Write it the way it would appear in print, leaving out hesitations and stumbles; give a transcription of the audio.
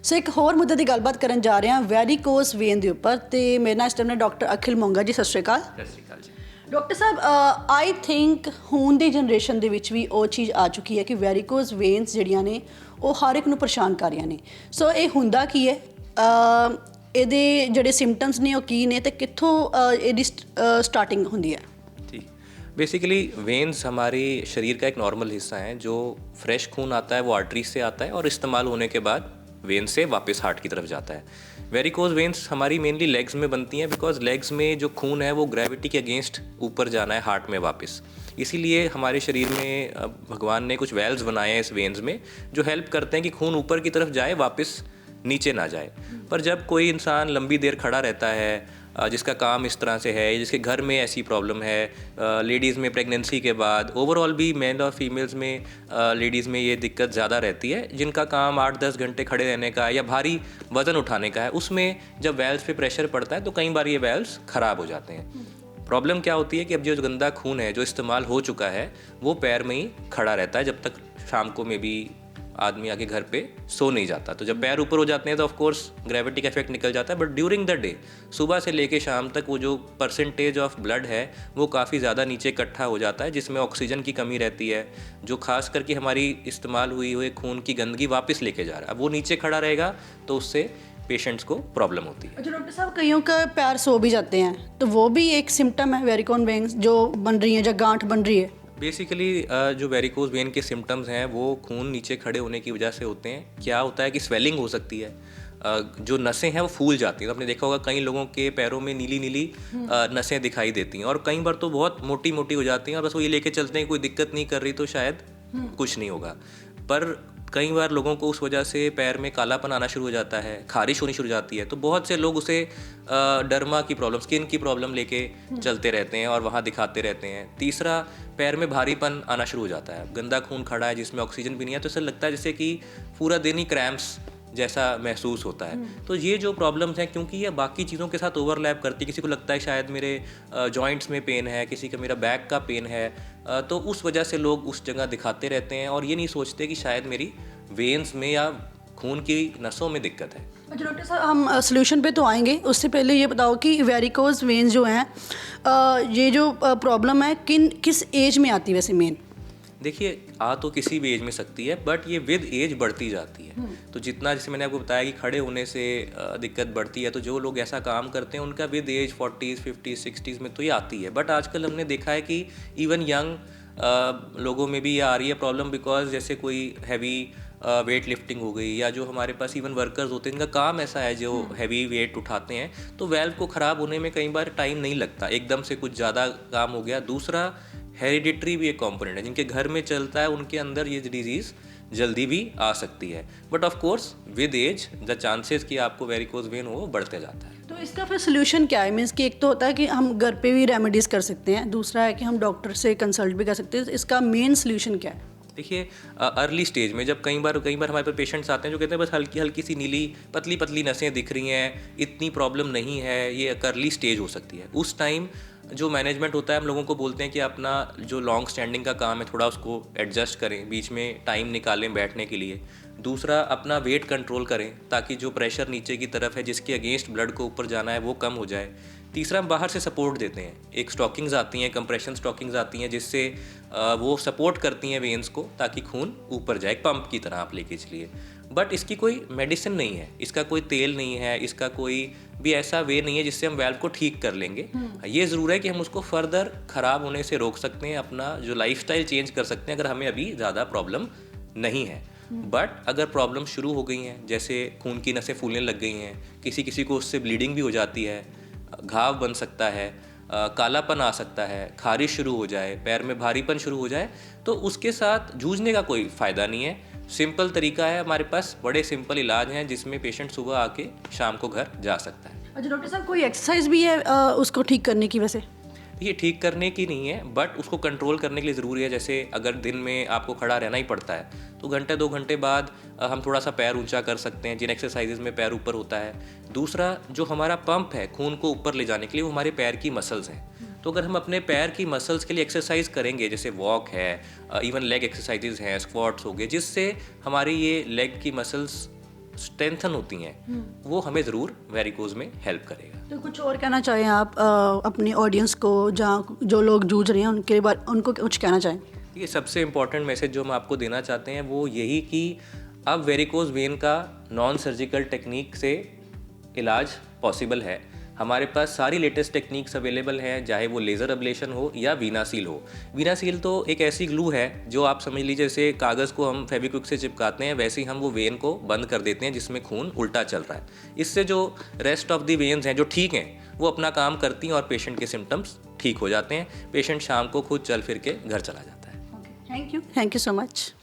सो एक होर मुद्दे की गलबात करन जा रहे हैं वैरिकोस वेन के उपर। तो मेरे नाल इस टाइम ने डॉक्टर अखिल मोंगा जी, सत श्री अकाल। सत श्री अकाल जी। डॉक्टर साहब, आई थिंक हुण दी जनरेशन दे विच भी वो चीज़ आ चुकी है कि वैरिकोस वेन्स जिहड़ियां ने वो हर एक नूं परेशान कर रहियां ने। सो ये हुंदा की है, ਇਹਦੇ ਜਿਹੜੇ सिम्पटम्स ने वो की ने ते कित्थों ਇਹਦੀ स्टार्टिंग हुंदी है? ठीक, बेसिकली वेन्स हमारे शरीर का एक नॉर्मल हिस्सा है। जो फ्रेश खून आता है वो आर्टरी से आता है और इस्तेमाल होने के बाद वेन से वापस हार्ट की तरफ जाता है। वेरिकोज वेन्स हमारी मेनली लेग्स में बनती हैं, बिकॉज लेग्स में जो खून है वो ग्रेविटी के अगेंस्ट ऊपर जाना है हार्ट में वापस। इसीलिए हमारे शरीर में भगवान ने कुछ वेल्व्स बनाए हैं इस वेन्स में, जो हेल्प करते हैं कि खून ऊपर की तरफ जाए, वापस नीचे ना जाए। पर जब कोई इंसान लंबी देर खड़ा रहता है, जिसका काम इस तरह से है, जिसके घर में ऐसी प्रॉब्लम है, लेडीज़ में प्रेगनेंसी के बाद, ओवरऑल भी मेल और फीमेल्स में लेडीज़ में ये दिक्कत ज़्यादा रहती है, जिनका काम 8-10 घंटे खड़े रहने का है या भारी वज़न उठाने का है, उसमें जब वेल्व्स पे प्रेशर पड़ता है तो कई बार ये वेल्व्स ख़राब हो जाते हैं। प्रॉब्लम क्या होती है कि अब जो गंदा खून है जो इस्तेमाल हो चुका है वो पैर में ही खड़ा रहता है जब तक शाम को में भी आदमी आके घर पे सो नहीं जाता। तो जब पैर ऊपर हो जाते हैं तो ऑफ कोर्स ग्रेविटी का इफेक्ट निकल जाता है, बट ड्यूरिंग द डे सुबह से लेके शाम तक वो जो परसेंटेज ऑफ ब्लड है वो काफ़ी ज़्यादा नीचे इकट्ठा हो जाता है, जिसमें ऑक्सीजन की कमी रहती है, जो खास करके हमारी इस्तेमाल हुई हुए खून की गंदगी वापस लेके जा रहा है। अब वो नीचे खड़ा रहेगा तो उससे पेशेंट्स को प्रॉब्लम होती है। अच्छा डॉक्टर साहब, कईयों का पैर सो भी जाते हैं, तो वो भी एक सिम्टम है वेरिकोन वेन्स जो बन रही है, जो गांठ बन रही है? बेसिकली जो वेरिकोज वेन के सिम्टम्स हैं वो खून नीचे खड़े होने की वजह से होते हैं। क्या होता है कि स्वेलिंग हो सकती है, जो नसें हैं वो फूल जाती हैं। तो आपने देखा होगा कई लोगों के पैरों में नीली नीली नसें दिखाई देती हैं, और कई बार तो बहुत मोटी मोटी हो जाती हैं और बस वो ये लेके चलते हैं कोई दिक्कत नहीं कर रही तो शायद कुछ नहीं होगा। पर कई बार लोगों को उस वजह से पैर में कालापन आना शुरू हो जाता है, खारिश होनी शुरू हो जाती है, तो बहुत से लोग उसे डर्मा की प्रॉब्लम, स्किन की प्रॉब्लम लेके चलते रहते हैं और वहाँ दिखाते रहते हैं। तीसरा, पैर में भारीपन आना शुरू हो जाता है, गंदा खून खड़ा है जिसमें ऑक्सीजन भी नहीं है, तो ऐसा लगता है जैसे कि पूरा दिन ही क्रैम्प्स जैसा महसूस होता है। तो ये जो प्रॉब्लम्स हैं, क्योंकि ये बाकी चीज़ों के साथ ओवरलैप करती है, किसी को लगता है शायद मेरे जॉइंट्स में पेन है, किसी का मेरा बैक का पेन है, तो उस वजह से लोग उस जगह दिखाते रहते हैं और ये नहीं सोचते कि शायद मेरी वेन्स में या खून की नसों में दिक्कत है। अच्छा डॉक्टर साहब, हम सोल्यूशन पे तो आएंगे, उससे पहले ये बताओ कि वेरिकोज वेन्स जो हैं, ये जो प्रॉब्लम है किस एज में आती है वैसे मेन? देखिए, आ तो किसी भी एज में सकती है, बट ये विद एज बढ़ती जाती है। तो जितना, जैसे मैंने आपको बताया कि खड़े होने से दिक्कत बढ़ती है, तो जो लोग ऐसा काम करते हैं उनका with as 40s 50s 60s में तो ये आती है। बट आजकल हमने देखा है कि इवन यंग लोगों में भी ये आ रही है प्रॉब्लम, बिकॉज जैसे कोई हैवी वेट लिफ्टिंग हो गई, या जो हमारे पास इवन वर्कर्स होते हैं इनका काम ऐसा है जो हैवी वेट उठाते हैं, तो वेल्व को ख़राब होने में कई बार टाइम नहीं लगता, एकदम से कुछ ज़्यादा काम हो गया। दूसरा, हेरिडिटरी भी एक कंपोनेंट है, जिनके घर में चलता है उनके अंदर ये डिजीज़ जल्दी भी आ सकती है। But of course with as the chances कि आपको वेरिकोज वेन हो बढ़ते जाता है। तो इसका फिर सोल्यूशन क्या है? मीन्स कि एक तो होता है कि हम घर पे भी रेमेडीज़ कर सकते हैं, दूसरा है कि हम डॉक्टर से कंसल्ट भी कर सकते हैं, तो इसका मेन सोल्यूशन क्या है? देखिए, अर्ली स्टेज में जब कई बार हमारे पास पेशेंट्स आते हैं जो कहते हैं बस हल्की हल्की सी नीली पतली पतली नसें दिख रही हैं, इतनी प्रॉब्लम नहीं है, ये एक अर्ली स्टेज हो सकती है। उस टाइम जो मैनेजमेंट होता है, हम लोगों को बोलते हैं कि अपना जो लॉन्ग स्टैंडिंग का काम है थोड़ा उसको एडजस्ट करें, बीच में टाइम निकालें बैठने के लिए। दूसरा, अपना वेट कंट्रोल करें ताकि जो प्रेशर नीचे की तरफ है जिसके अगेंस्ट ब्लड को ऊपर जाना है वो कम हो जाए। तीसरा, हम बाहर से सपोर्ट देते हैं, एक स्टॉकिंग्स आती हैं, कंप्रेशन स्टॉकिंग्स आती हैं, जिससे वो सपोर्ट करती हैं वेन्स को ताकि खून ऊपर जाए, पंप की तरह आप लेके चलिए। बट इसकी कोई मेडिसिन नहीं है, इसका कोई तेल नहीं है, इसका कोई भी ऐसा वे नहीं है जिससे हम वेल्व को ठीक कर लेंगे। ये ज़रूर है कि हम उसको फर्दर ख़राब होने से रोक सकते हैं, अपना जो लाइफस्टाइल चेंज कर सकते हैं अगर हमें अभी ज़्यादा प्रॉब्लम नहीं है। बट अगर प्रॉब्लम शुरू हो गई हैं, जैसे खून की नसें फूलने लग गई हैं, किसी किसी को उससे ब्लीडिंग भी हो जाती है, घाव बन सकता है, कालापन आ सकता है, खारिश शुरू हो जाए, पैर में भारीपन शुरू हो जाए, तो उसके साथ जूझने का कोई फ़ायदा नहीं है। सिंपल तरीका है, हमारे पास बड़े सिंपल इलाज हैं जिसमें पेशेंट सुबह आके शाम को घर जा सकता है। अच्छा डॉक्टर साहब, कोई एक्सरसाइज भी है उसको ठीक करने की वैसे? ये ठीक करने की नहीं है, बट उसको कंट्रोल करने के लिए ज़रूरी है। जैसे अगर दिन में आपको खड़ा रहना ही पड़ता है तो घंटे 2 घंटे बाद हम थोड़ा सा पैर ऊंचा कर सकते हैं, जिन एक्सरसाइजेज में पैर ऊपर होता है। दूसरा, जो हमारा पंप है खून को ऊपर ले जाने के लिए, वो हमारे पैर की मसल्स हैं। तो अगर हम अपने पैर की मसल्स के लिए एक्सरसाइज करेंगे, जैसे वॉक है, इवन लेग एक्सरसाइजेज हैं, स्क्वाट्स हो गए, जिससे हमारी ये लेग की मसल्स स्ट्रेंथन होती हैं वो हमें ज़रूर वेरिकोज में हेल्प करेगा। तो कुछ और कहना चाहें आप अपनी ऑडियंस को, जहाँ जो लोग जूझ रहे हैं उनके बारे, उनको कुछ कहना चाहें? ये सबसे इम्पॉर्टेंट मैसेज जो हम आपको देना चाहते हैं वो यही कि अब वेरिकोज वेन का नॉन सर्जिकल टेक्निक से इलाज पॉसिबल है। हमारे पास सारी लेटेस्ट टेक्निक्स अवेलेबल हैं, चाहे वो लेज़र अब्लेशन हो या वीनासील हो। वीनासील तो एक ऐसी ग्लू है जो आप समझ लीजिए जैसे कागज़ को हम फेविक्विक से चिपकाते हैं, वैसे ही हम वो वेन को बंद कर देते हैं जिसमें खून उल्टा चल रहा है। इससे जो रेस्ट ऑफ द वेन्स हैं जो ठीक हैं वो अपना काम करती हैं और पेशेंट के सिम्टम्स ठीक हो जाते हैं। पेशेंट शाम को खुद चल फिर के घर चला जाता है। Thank you so much.